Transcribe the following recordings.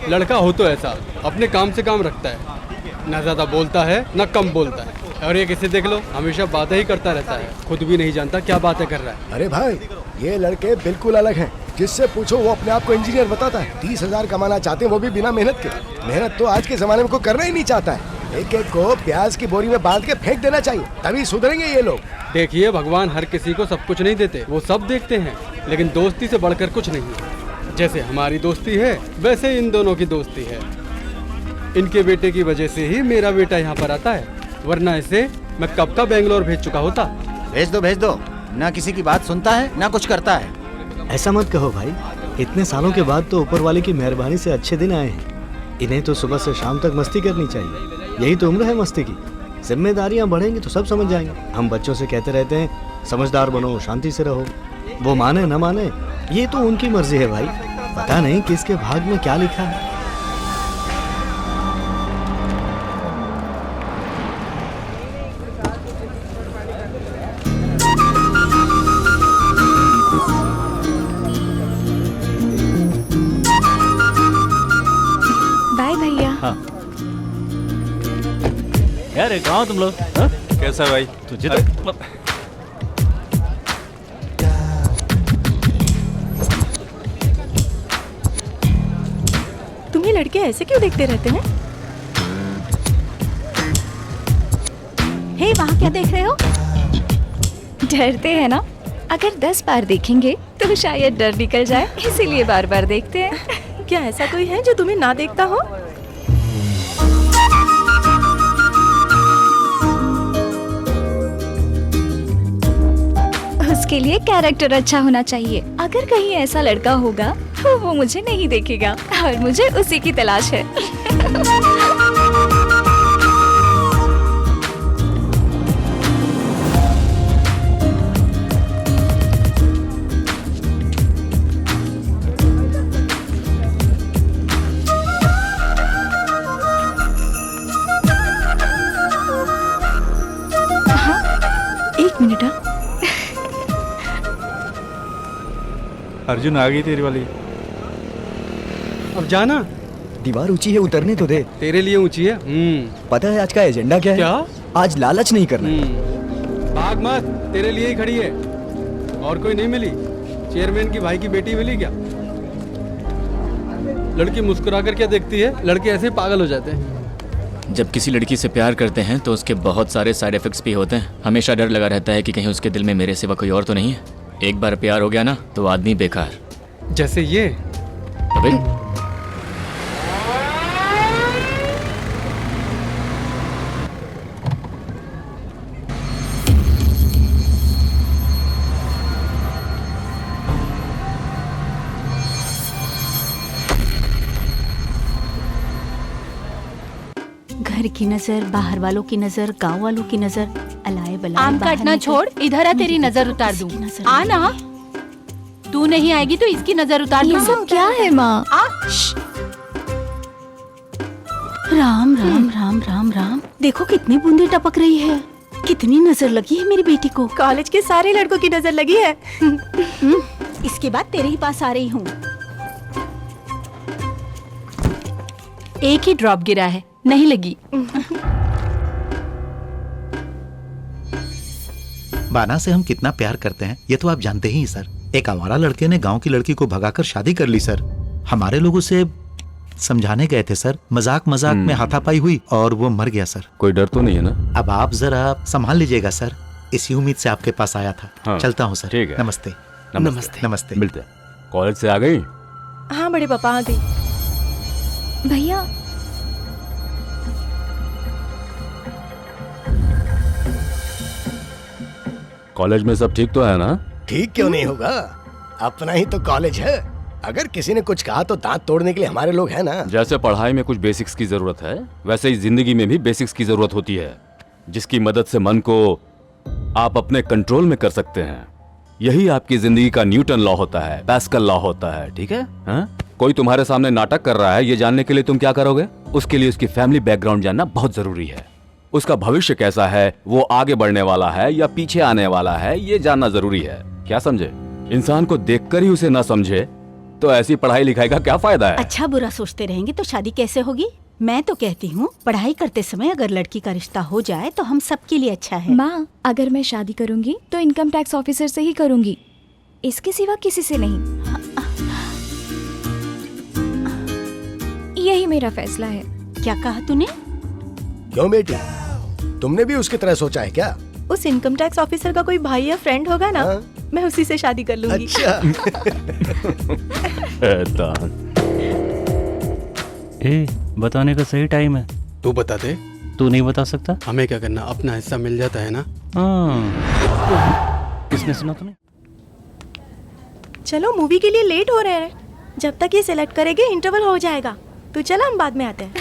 लड़का हो तो ऐसा, अपने काम से काम रखता है, ना ज्यादा बोलता है ना कम बोलता है। और ये किसे देख लो, हमेशा बातें ही करता रहता है, खुद भी नहीं जानता क्या बातें कर रहा है। अरे भाई, ये लड़के बिल्कुल अलग हैं। जिससे पूछो वो अपने आप को इंजीनियर बताता है। 30,000 कमाना चाहते हैं, वो भी बिना मेहनत के। मेहनत तो आज के जमाने में कोई करना ही नहीं चाहता है। एक एक को प्याज की बोरी में बांध के फेंक देना चाहिए, तभी सुधरेंगे ये लोग। देखिए, भगवान हर किसी को सब कुछ नहीं देते, वो सब देखते हैं, लेकिन दोस्ती से बढ़कर कुछ नहीं। जैसे हमारी दोस्ती है, वैसे इन दोनों की दोस्ती है। इनके बेटे की वजह से ही मेरा बेटा यहाँ पर आता है, वरना इसे मैं कब का बेंगलोर भेज चुका होता। भेज दो, ना किसी की बात सुनता है ना कुछ करता है। ऐसा मत कहो भाई, इतने सालों के बाद तो ऊपर वाले की मेहरबानी से अच्छे दिन आए हैं। इन्हें तो सुबह से शाम तक मस्ती करनी चाहिए, यही तो उम्र है मस्ती की। जिम्मेदारियां बढ़ेंगी तो सब समझ जाएंगे। हम बच्चों से कहते रहते हैं समझदार बनो, शांति से रहो। वो माने न माने ये तो उनकी मर्जी है भाई, पता नहीं किसके भाग में क्या लिखा है। यार कहाँ हो तुम लोग? कैसा भाई? तुझे तो तुम ये लड़के ऐसे क्यों देखते रहते हैं? हे, वहाँ क्या देख रहे हो? डरते हैं ना? अगर 10 बार देखेंगे तो शायद डर निकल जाए, इसीलिए बार बार देखते हैं। क्या ऐसा कोई है जो तुम्हें ना देखता हो? उसके लिए कैरेक्टर अच्छा होना चाहिए। अगर कहीं ऐसा लड़का होगा तो वो मुझे नहीं देखेगा और मुझे उसी की तलाश है। एक मिनट। अर्जुन आ गई तेरी वाली। अब जाना। दीवार ऊंची है, उतरने तो दे। तेरे लिए ऊंची है। पता है आज का एजेंडा क्या है? क्या? आज लालच नहीं करना। भाग मत, तेरे लिए ही खड़ी है। और कोई नहीं मिली? चेयरमैन की भाई की बेटी मिली क्या? लड़की मुस्कुरा कर क्या देखती है? लड़के ऐसे पागल हो जाते हैं। जब किसी लड़की से प्यार करते हैं तो उसके बहुत सारे साइड इफेक्ट्स भी होते हैं। हमेशा डर लगा रहता है कि कहीं उसके दिल में मेरे सिवा कोई और तो नहीं है। एक बार प्यार हो गया ना तो आदमी बेकार। जैसे ये। अबे घर की नजर, बाहर वालों की नजर, गांव वालों की नजर, अलाए बलाए। आम काटना छोड़, इधर आ, तेरी नजर उतार दूं। आ ना, तू नहीं आएगी तो इसकी नजर उतार दूं। ये सब क्या है माँ? राम राम राम राम राम। देखो कितनी बूंदी टपक रही है, कितनी नजर लगी है मेरी बेटी को। कॉलेज के सारे लड़कों की नजर लगी है। इसके बाद तेरे ही पास आ रही हूँ। एक ही ड्रॉप गिरा है, नहीं लगी। बाना से हम कितना प्यार करते हैं ये तो आप जानते ही सर। एक आवारा लड़के ने गांव की लड़की को भगाकर शादी कर ली सर। हमारे लोग उसे समझाने गए थे सर, मजाक मजाक में हाथापाई हुई और वो मर गया सर। कोई डर तो नहीं है ना? अब आप जरा संभाल लीजिएगा सर, इसी उम्मीद से आपके पास आया था। हाँ, चलता हूँ सर। ठीक है। नमस्ते। नमस्ते। नमस्ते। मिलते हैं। कॉलेज से आ गई? हाँ बड़े पापा आ गई। भैया कॉलेज में सब ठीक तो है ना? ठीक क्यों नहीं होगा, अपना ही तो कॉलेज है। अगर किसी ने कुछ कहा तो दांत तोड़ने के लिए हमारे लोग हैं ना। जैसे पढ़ाई में कुछ बेसिक्स की जरूरत है, वैसे ही जिंदगी में भी बेसिक्स की जरूरत होती है, जिसकी मदद से मन को आप अपने कंट्रोल में कर सकते हैं। यही आपकी जिंदगी का न्यूटन लॉ होता है, पैस्कल लॉ होता है। ठीक है? हाँ? कोई तुम्हारे सामने नाटक कर रहा है, ये जानने के लिए तुम क्या करोगे? उसके लिए उसकी फैमिली बैकग्राउंड जानना बहुत जरूरी है। उसका भविष्य कैसा है, वो आगे बढ़ने वाला है या पीछे आने वाला है, ये जानना जरूरी है। क्या समझे? इंसान को देखकर ही उसे ना समझे तो ऐसी पढ़ाई लिखाई का क्या फायदा है? अच्छा बुरा सोचते रहेंगे तो शादी कैसे होगी? मैं तो कहती हूँ पढ़ाई करते समय अगर लड़की का रिश्ता हो जाए तो हम सबके लिए अच्छा है। माँ, अगर मैं शादी करूंगी तो इनकम टैक्स ऑफिसर से ही करूंगी, इसके सिवा किसी से नहीं। यही मेरा फैसला है। क्या कहा तूने? क्यों बेटी, तुमने भी उसकी तरह सोचा है क्या? उस इनकम टैक्स ऑफिसर का कोई भाई या फ्रेंड होगा ना, हाँ? मैं उसी से शादी कर लूंगी। अच्छा। बताने का सही टाइम है। तू बता दे। तू नहीं बता सकता? हमें क्या करना, अपना हिस्सा मिल जाता है ना। हाँ। किसने सुना तूने? चलो मूवी के लिए लेट हो रहे हैं, जब तक ये सिलेक्ट करेंगे इंटरवल हो जाएगा। तो चलो हम बाद में आते हैं।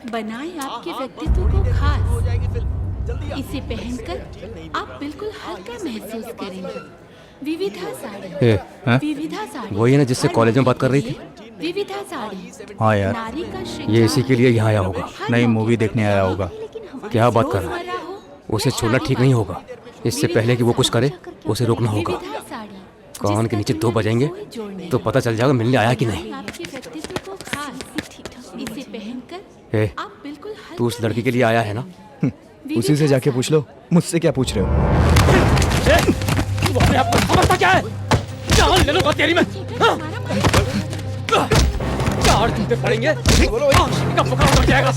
बनाए आपके व्यक्तित्व को खास। इसे पहनकर आप बिल्कुल हल्का महसूस करेंगे। विविधा साड़ी, विविधा साड़ी वही है ना जिससे कॉलेज में बात कर रही थी। विविधा साड़ी। हाँ यार, नारी का ये इसी के लिए यहाँ आया होगा। नई मूवी देखने आया होगा। क्या बात कर रहा है? उसे छोड़ना ठीक नहीं होगा। इससे पहले कि वो कुछ करे उसे रोकना होगा। कान के नीचे 2 बजाएंगे तो पता चल जाएगा मिलने आया कि नहीं। ए, तू उस लड़की के लिए आया है ना? उसी से जाके पूछ लो, मुझसे क्या पूछ रहे हो? अपने आप को समझता क्या है? जान ले लूंगा तेरी मैं। चार जूते पड़ेंगे, का बुखार उतर जाएगा।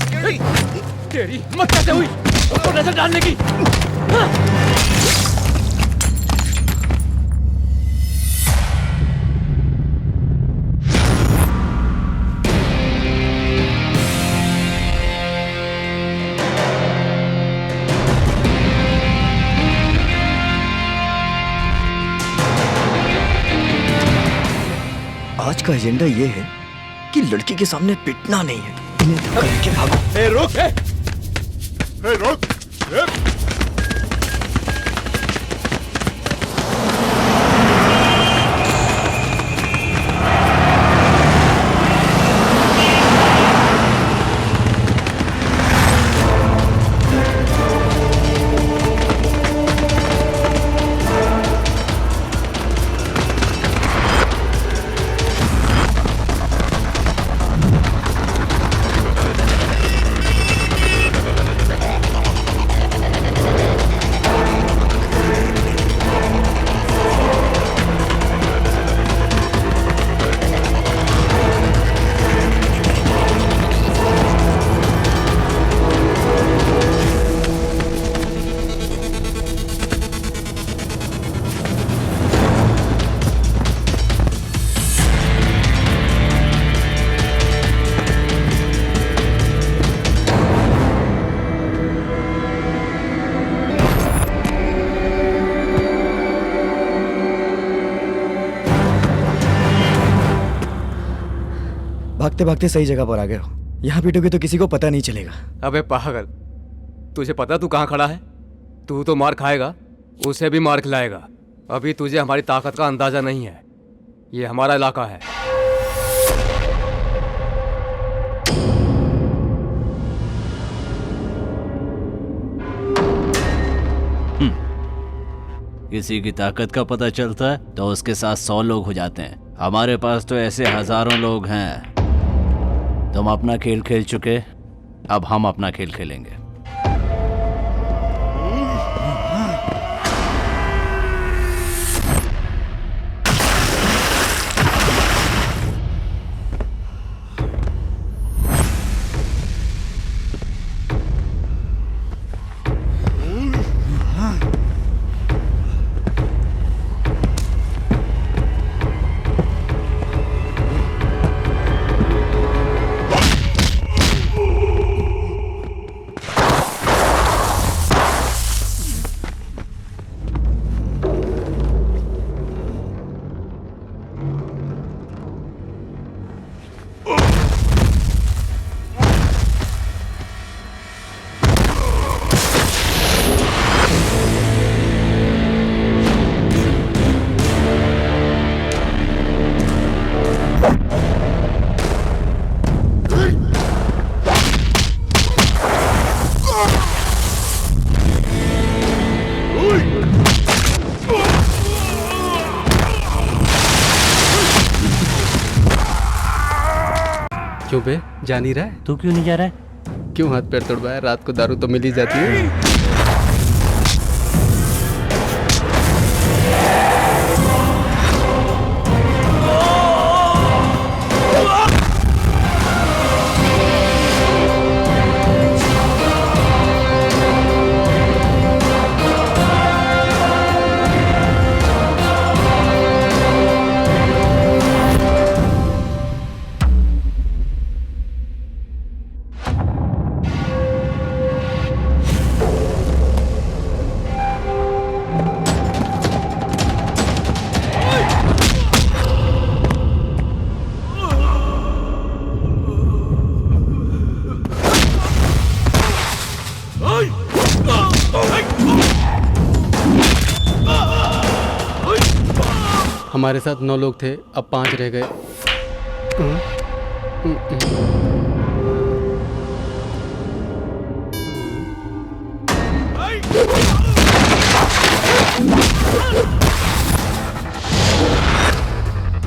तेरी हिम्मत कैसे हुई उसको नजर डालने की? आज का एजेंडा ये है कि लड़की के सामने पिटना नहीं है, इन्हें धक्का देके भागो। रुक। भागते भागते सही जगह पर आ गए हो। यहाँ पीटोगे तो किसी को पता नहीं चलेगा। अबे पागल, तुझे पता तू कहाँ खड़ा है? तू तो मार खाएगा, उसे भी मार खिलाएगा। अभी तुझे हमारी ताकत का अंदाजा नहीं है। ये हमारा इलाका है। किसी की ताकत का पता चलता है तो उसके साथ 100 लोग हो जाते हैं। हमारे पास तो ऐसे हजारों लोग हैं। तुम अपना खेल खेल चुके, अब हम अपना खेल खेलेंगे। क्यों बे, जा नहीं रहा है? तू क्यों नहीं जा रहा है? क्यों हाथ पैर तोड़वाया? रात को दारू तो मिल ही जाती है। हमारे साथ 9 लोग थे, अब 5 रह गए।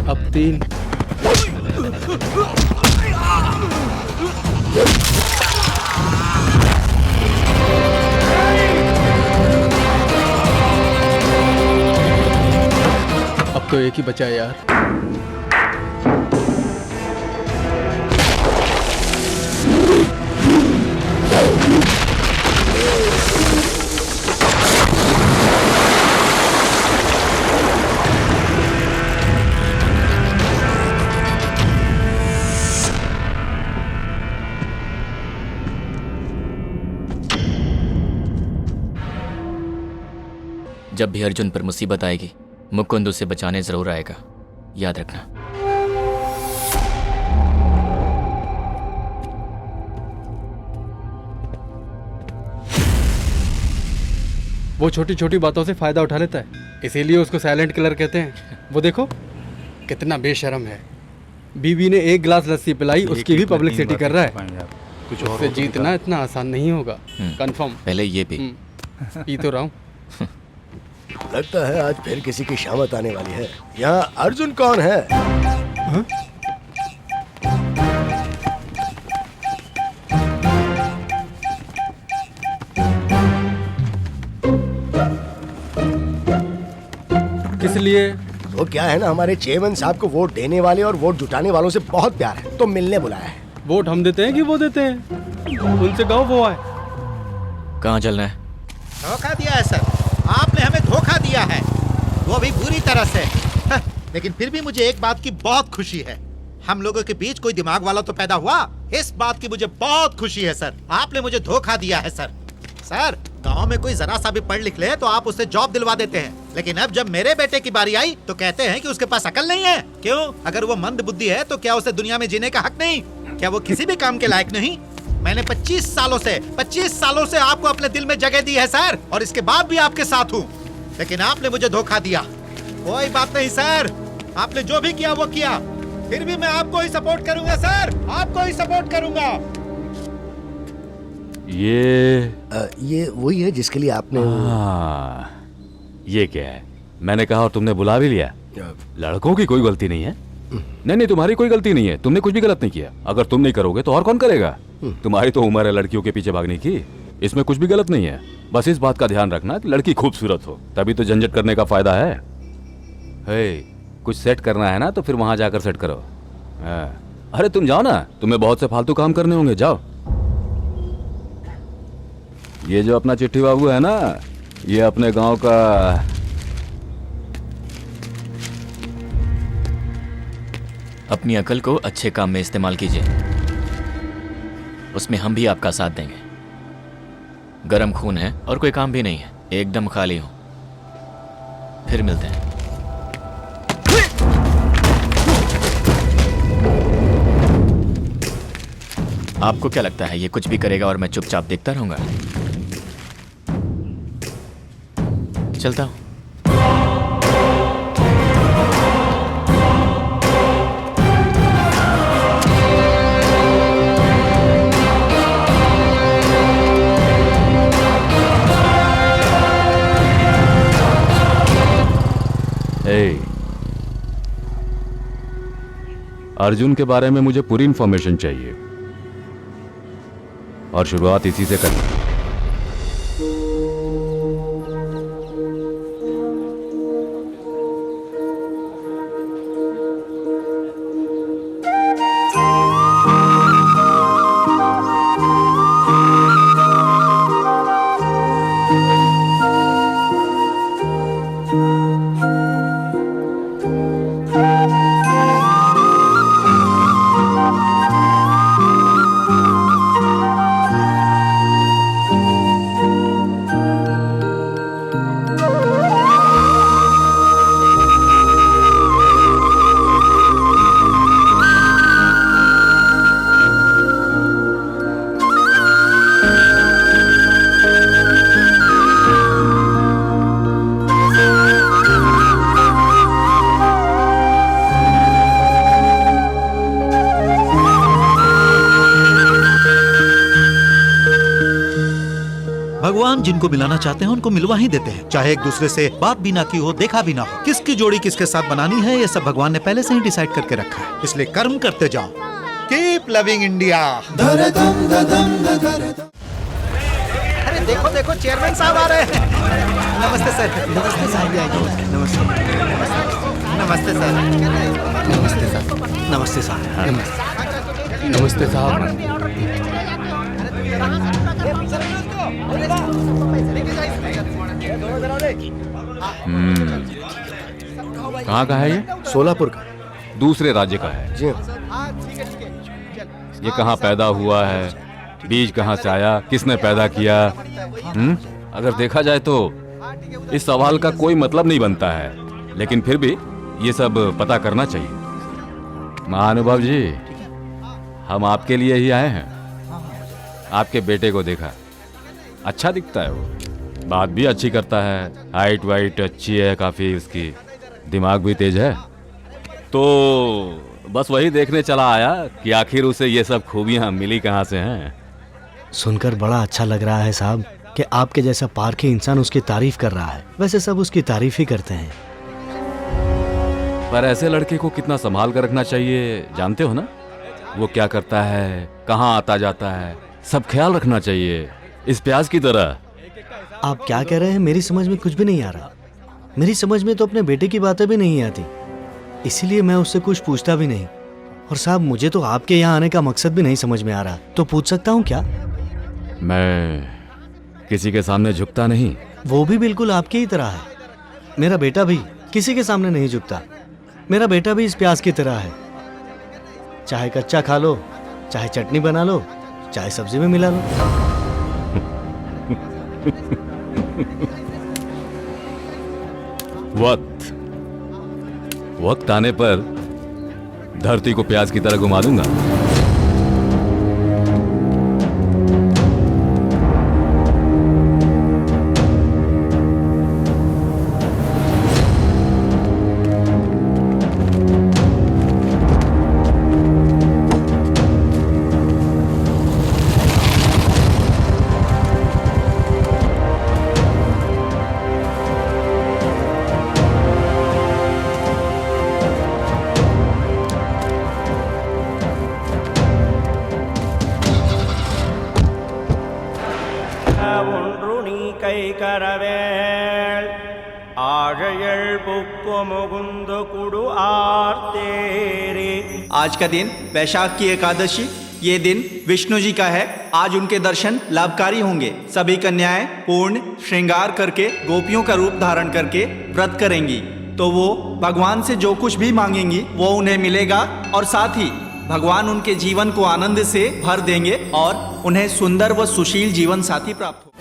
अब 3। अब तो एक ही बचा है यार। जब भी अर्जुन पर मुसीबत आएगी, मुकुंद उसे बचाने जरूर आएगा, याद रखना। वो छोटी छोटी बातों से फायदा उठा लेता है, इसीलिए उसको साइलेंट किलर कहते हैं। वो देखो कितना बेशर्म है। बीवी ने 1 गिलास लस्सी पिलाई, उसकी भी पब्लिसिटी कर रहा है। उससे जीतना इतना आसान नहीं होगा। कंफर्म। पहले ये पी। पी तो रहा हूँ। लगता है आज फिर किसी की शामत आने वाली है। यहाँ अर्जुन कौन है? हा? किस लिए? वो क्या है ना, हमारे चेयरमैन साहब को वोट देने वाले और वोट जुटाने वालों से बहुत प्यार है, तो मिलने बुलाया है। वोट हम देते हैं कि वो देते हैं? उनसे कहो वो आए। कहाँ चलना है? धोखा दिया है सर, आपने हमें धोखा दिया है, वो भी बुरी तरह से। लेकिन फिर भी मुझे एक बात की बहुत खुशी है, हम लोगों के बीच कोई दिमाग वाला तो पैदा हुआ। इस बात की मुझे बहुत खुशी है सर। आपने मुझे धोखा दिया है सर। सर, गांव में कोई जरा सा भी पढ़ लिख ले तो आप उससे जॉब दिलवा देते हैं, लेकिन अब जब मेरे बेटे की बारी आई तो कहते हैं कि उसके पास अकल नहीं है। क्यों? अगर वो मंद बुद्धि है तो क्या उसे दुनिया में जीने का हक नहीं? क्या वो किसी भी काम के लायक नहीं? मैंने 25 सालों से आपको अपने दिल में जगह दी है सर, और इसके बाद भी आपके साथ हूँ, लेकिन आपने मुझे धोखा दिया। कोई बात नहीं सर, आपने जो भी किया वो किया, फिर भी मैं आपको ही सपोर्ट करूंगा सर, आपको ही सपोर्ट करूंगा। ये वही है जिसके लिए आपने। ये क्या है? मैंने कहा और तुमने बुला भी लिया। लड़कों की कोई गलती नहीं है। नहीं, तुम्हारी कोई गलती नहीं है, तुमने कुछ भी गलत नहीं किया। अगर तुम नहीं करोगे तो और कौन करेगा? तुम्हारी तो उम्र है लड़कियों के पीछे भागने की, इसमें कुछ भी गलत नहीं है। बस इस बात का ध्यान रखना कि लड़की खूबसूरत हो, तभी तो झंझट करने का फायदा है। कुछ सेट करना है ना तो फिर वहां जाकर सेट करो। अरे तुम जाओ ना, तुम्हें बहुत से फालतू काम करने होंगे, जाओ। ये जो अपना चिट्ठी बाबू है ना, ये अपने गांव का अपनी अकल को अच्छे काम में इस्तेमाल कीजिए, उसमें हम भी आपका साथ देंगे। गरम खून है और कोई काम भी नहीं है, एकदम खाली हूं। फिर मिलते हैं। आपको क्या लगता है ये कुछ भी करेगा और मैं चुपचाप देखता रहूंगा? चलता हूं। अर्जुन के बारे में मुझे पूरी इंफॉर्मेशन चाहिए और शुरुआत इसी से करनी। भगवान जिनको मिलाना चाहते हैं उनको मिलवा ही देते हैं, चाहे एक दूसरे से बात भी ना की हो, देखा भी ना हो। किसकी जोड़ी किसके साथ बनानी है ये सब भगवान ने पहले से ही डिसाइड करके रखा है, इसलिए कर्म करते जाओ। Keep loving India. अरे देखो देखो चेयरमैन साहब आ रहे हैं। नमस्ते सर। नमस्ते साहब। नमस्ते नमस्ते सर। नमस्ते सर। नमस्ते साहब। नमस्ते साहब। कहाँ का है ये? सोलापुर का। दूसरे राज्य का है? जी। ये कहाँ पैदा हुआ है, बीज कहाँ से आया, किसने पैदा किया? अगर देखा जाए तो इस सवाल का कोई मतलब नहीं बनता है, लेकिन फिर भी ये सब पता करना चाहिए। महानुभव जी, हम आपके लिए ही आए हैं। आपके बेटे को देखा, अच्छा दिखता है, वो बात भी अच्छी करता है, हाइट वाइट अच्छी है काफ़ी, उसकी दिमाग भी तेज है। तो बस वही देखने चला आया कि आखिर उसे ये सब खूबियां मिली कहाँ से हैं। सुनकर बड़ा अच्छा लग रहा है साहब कि आपके जैसा पारखी इंसान उसकी तारीफ कर रहा है। वैसे सब उसकी तारीफ ही करते हैं, पर ऐसे लड़के को कितना संभाल कर रखना चाहिए जानते हो ना? वो क्या करता है, कहाँ आता जाता है, सब ख्याल रखना चाहिए, इस प्याज की तरह। आप क्या कह रहे हैं? मेरी समझ में कुछ भी नहीं आ रहा। मेरी समझ में तो अपने बेटे की बातें भी नहीं आती, इसीलिए मैं उससे कुछ पूछता भी नहीं। और साहब, मुझे तो आपके यहाँ आने का मकसद भी नहीं समझ में आ रहा, तो पूछ सकता हूँ क्या? मैं किसी के सामने झुकता नहीं। वो भी बिल्कुल आपकी ही तरह है। मेरा बेटा भी किसी के सामने नहीं झुकता। मेरा बेटा भी इस प्याज की तरह है, चाहे कच्चा खा लो, चाहे चटनी बना लो, चाहे सब्जी में मिला लो। वक्त आने पर धरती को प्याज की तरह घुमा दूंगा। आज का दिन वैशाख की एकादशी, ये दिन विष्णु जी का है। आज उनके दर्शन लाभकारी होंगे। सभी कन्याएं पूर्ण श्रृंगार करके गोपियों का रूप धारण करके व्रत करेंगी, तो वो भगवान से जो कुछ भी मांगेंगी वो उन्हें मिलेगा, और साथ ही भगवान उनके जीवन को आनंद से भर देंगे और उन्हें सुंदर व सुशील जीवन साथी प्राप्त हो।